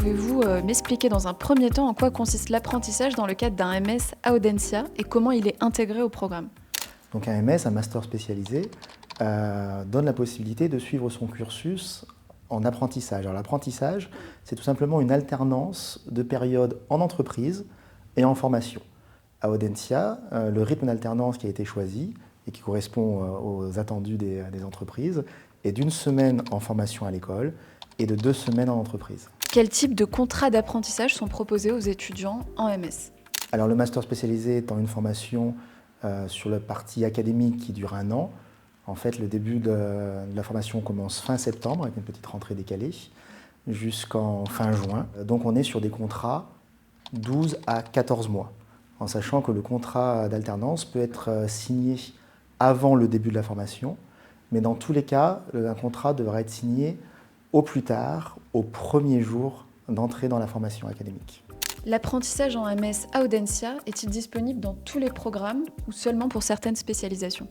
pouvez-vous m'expliquer dans un premier temps en quoi consiste l'apprentissage dans le cadre d'un MS à Audencia et comment il est intégré au programme? Donc un MS, un master spécialisé, donne la possibilité de suivre son cursus en apprentissage. Alors l'apprentissage, c'est tout simplement une alternance de périodes en entreprise et en formation. À Audencia, le rythme d'alternance qui a été choisi et qui correspond aux attendus des entreprises est d'une semaine en formation à l'école et de 2 semaines en entreprise. Quel type de contrats d'apprentissage sont proposés aux étudiants en MS? Alors le master spécialisé étant une formation sur la partie académique qui dure 1 an. En fait, le début de la formation commence fin septembre avec une petite rentrée décalée jusqu'en fin juin. Donc on est sur des contrats 12 à 14 mois, en sachant que le contrat d'alternance peut être signé avant le début de la formation, mais dans tous les cas, un contrat devra être signé au plus tard, au premier jour d'entrée dans la formation académique. L'apprentissage en MS à Audencia est-il disponible dans tous les programmes ou seulement pour certaines spécialisations?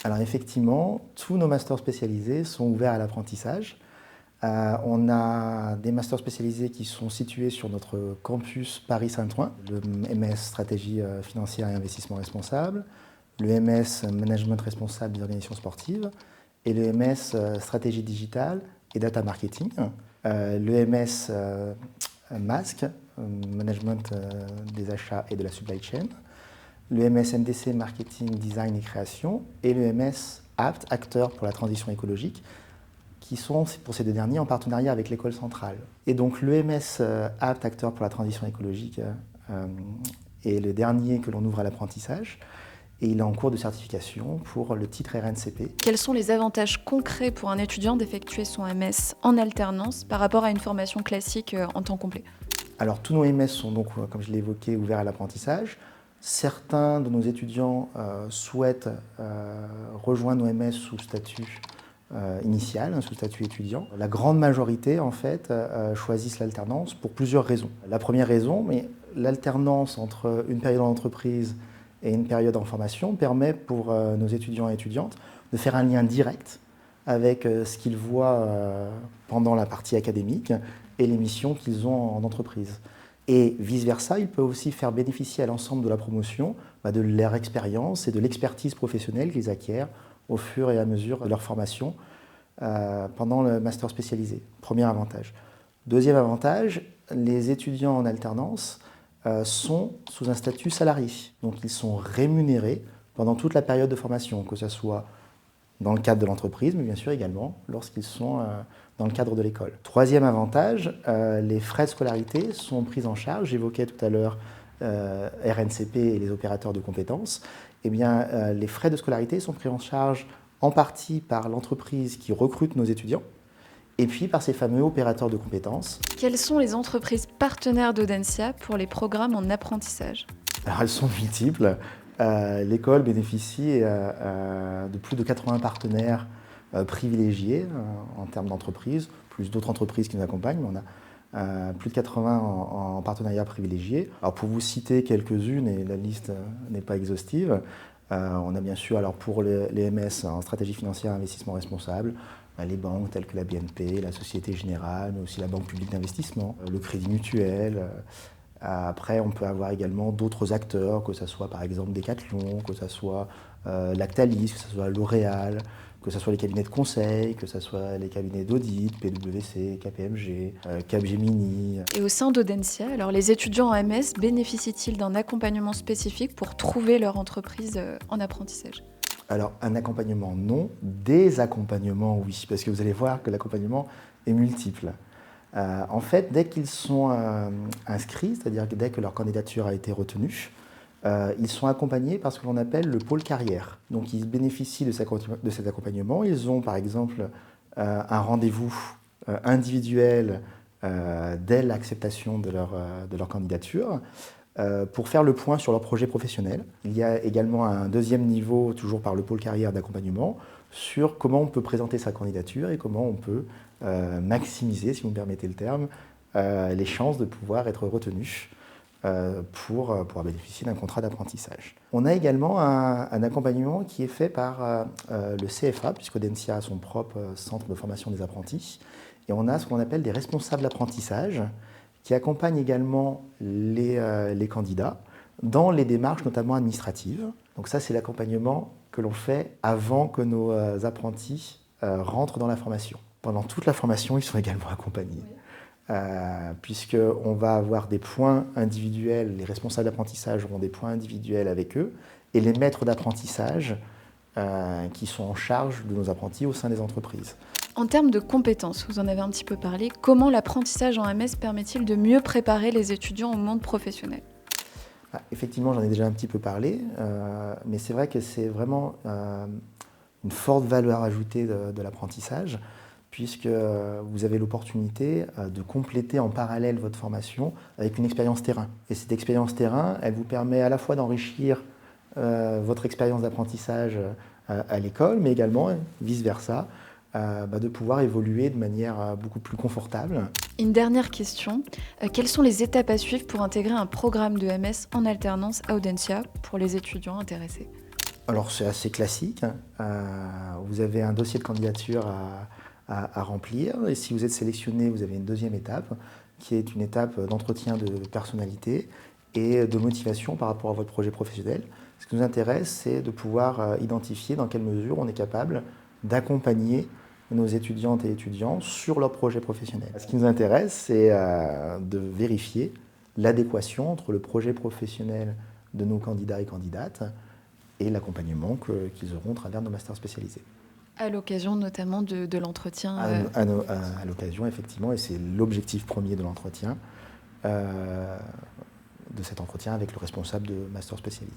Alors effectivement, tous nos masters spécialisés sont ouverts à l'apprentissage. On a des masters spécialisés qui sont situés sur notre campus Paris-Saint-Ouen, le MS Stratégie financière et investissement responsable, le MS Management responsable des organisations sportives et le MS Stratégie digitale et data marketing, le MS MASC, Management des achats et de la supply chain, le MS MDC Marketing, Design et Création et le MS APT, Acteur pour la transition écologique, qui sont pour ces deux derniers en partenariat avec l'école centrale. Et donc le MS APT, Acteur pour la transition écologique, est le dernier que l'on ouvre à l'apprentissage et il est en cours de certification pour le titre RNCP. Quels sont les avantages concrets pour un étudiant d'effectuer son MS en alternance par rapport à une formation classique en temps complet? Alors tous nos MS sont donc, comme je l'ai évoqué, ouverts à l'apprentissage. Certains de nos étudiants souhaitent rejoindre nos MS sous statut initial, sous statut étudiant. La grande majorité, en fait, choisissent l'alternance pour plusieurs raisons. La première raison, mais l'alternance entre une période en entreprise et une période en formation permet pour nos étudiants et étudiantes de faire un lien direct avec ce qu'ils voient pendant la partie académique et les missions qu'ils ont en entreprise. Et vice-versa, ils peuvent aussi faire bénéficier à l'ensemble de la promotion de leur expérience et de l'expertise professionnelle qu'ils acquièrent au fur et à mesure de leur formation pendant le master spécialisé. Premier avantage. Deuxième avantage, les étudiants en alternance sont sous un statut salarié. Donc ils sont rémunérés pendant toute la période de formation, que ce soit dans le cadre de l'entreprise, mais bien sûr également lorsqu'ils sont dans le cadre de l'école. Troisième avantage, les frais de scolarité sont pris en charge. J'évoquais tout à l'heure RNCP et les opérateurs de compétences. Eh bien, les frais de scolarité sont pris en charge en partie par l'entreprise qui recrute nos étudiants et puis par ces fameux opérateurs de compétences. Quelles sont les entreprises partenaires d'Audencia pour les programmes en apprentissage? Alors, elles sont multiples. L'école bénéficie de plus de 80 partenaires privilégiés en termes d'entreprises, plus d'autres entreprises qui nous accompagnent, mais on a plus de 80 en partenariat privilégié. Alors pour vous citer quelques-unes, et la liste n'est pas exhaustive, on a bien sûr alors pour les MS en stratégie financière et investissement responsable, les banques telles que la BNP, la Société Générale, mais aussi la Banque publique d'investissement, le Crédit Mutuel. Après, on peut avoir également d'autres acteurs, que ce soit par exemple Decathlon, que ce soit Lactalis, que ce soit L'Oréal, que ce soit les cabinets de conseil, que ce soit les cabinets d'audit, PwC, KPMG, Capgemini. Et au sein d'Audencia, alors les étudiants en MS bénéficient-ils d'un accompagnement spécifique pour trouver leur entreprise en apprentissage? Alors, un accompagnement, non. Des accompagnements, oui, parce que vous allez voir que l'accompagnement est multiple. En fait, dès qu'ils sont inscrits, c'est-à-dire que dès que leur candidature a été retenue, ils sont accompagnés par ce que l'on appelle le pôle carrière. Donc, ils bénéficient de cet accompagnement. Ils ont, par exemple, un rendez-vous individuel dès l'acceptation de leur candidature pour faire le point sur leur projet professionnel. Il y a également un deuxième niveau, toujours par le pôle carrière d'accompagnement, sur comment on peut présenter sa candidature et comment on peut maximiser, si vous me permettez le terme, les chances de pouvoir être retenu pour bénéficier d'un contrat d'apprentissage. On a également un accompagnement qui est fait par le CFA, puisque Audencia a son propre centre de formation des apprentis, et on a ce qu'on appelle des responsables d'apprentissage qui accompagne également les candidats dans les démarches notamment administratives. Donc ça, c'est l'accompagnement que l'on fait avant que nos apprentis rentrent dans la formation. Pendant toute la formation, ils sont également accompagnés, puisqu'on va avoir des points individuels, les responsables d'apprentissage auront des points individuels avec eux, et les maîtres d'apprentissage qui sont en charge de nos apprentis au sein des entreprises. En termes de compétences, vous en avez un petit peu parlé, comment l'apprentissage en MS permet-il de mieux préparer les étudiants au monde professionnel ? Effectivement, j'en ai déjà un petit peu parlé, mais c'est vrai que c'est vraiment une forte valeur ajoutée de l'apprentissage, puisque vous avez l'opportunité de compléter en parallèle votre formation avec une expérience terrain. Et cette expérience terrain, elle vous permet à la fois d'enrichir votre expérience d'apprentissage à l'école, mais également, vice-versa, de pouvoir évoluer de manière beaucoup plus confortable. Une dernière question, quelles sont les étapes à suivre pour intégrer un programme de MS en alternance à Audencia pour les étudiants intéressés ? Alors c'est assez classique, vous avez un dossier de candidature à remplir et si vous êtes sélectionné, vous avez une deuxième étape qui est une étape d'entretien de personnalité et de motivation par rapport à votre projet professionnel. Ce qui nous intéresse, c'est de pouvoir identifier dans quelle mesure on est capable d'accompagner nos étudiantes et étudiants sur leur projet professionnel. Ce qui nous intéresse, c'est de vérifier l'adéquation entre le projet professionnel de nos candidats et candidates et l'accompagnement qu'ils auront au travers de nos masters spécialisés. À l'occasion notamment de l'entretien À l'occasion, effectivement, et c'est l'objectif premier de l'entretien, de cet entretien avec le responsable de master spécialisé.